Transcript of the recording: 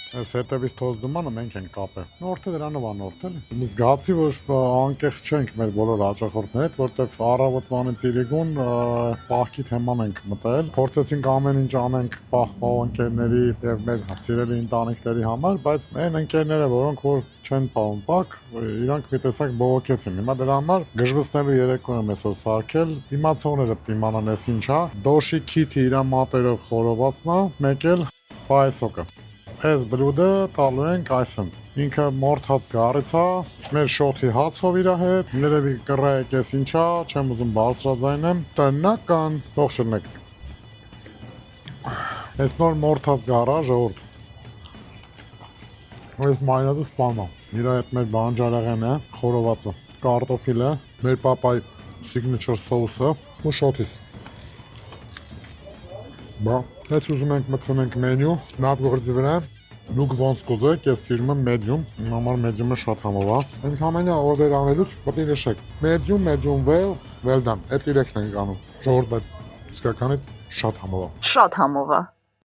Այս հետևից թոզդումանը մենք ենք կապել։ Նորթը դրանով անորթել։ Զգացի, որ անկեղծ չենք մեր բոլոր հաճախորդների հետ, որտեվ առավոտվանից իրիկուն պահքի թեման ենք մտել։ Փորձեցինք ամեն ինչ անենք պահպան ընկերների եւ մեր սիրելի ընտանիքների համար, բայց այն ընկերները, որոնք որ չեն պահում պակ, իրանք մի տեսակ բողոքեցին։ Հիմա դրա համար գժվստելու երեկոն եմ այսօր սարքել։ Իմացողները դիմանան էս ինչա։ Դոշի քիթի իր մատերով խորովածնա, մեկ էլ պայսոկը։ Այս բլուդը տալու ենք այսենց։ Ինքը մորթած գարից է, մեր շոթի հացով իր հետ, ներևի կռայեք ես ինչա, չեմ ուզում բարձրաձայնեմ, տնական, ողջունեք։ Այս նոր մորթած գարա ժողովուրդ։ Այս մայրադը սպանա։ Իր հետ մեր բանջարեղեն է, խորովածը, կարտոֆիլը, մեր պապայի signature sauce-ը ու շոթիս։ Բա, այս ուզում ենք մտցնենք մենյու, նատ գործի վրա, դուք ոնց կուզեք, ես սիրում եմ medium, իմ համար medium-ը շատ համով է։ Ընդհանրապես օրդեր անելուց պետք է նշեք, medium well done, այդ իրեքն ենք անում, ժողովուրդ, բայց իսկականից շատ համով է։ Շատ համով է։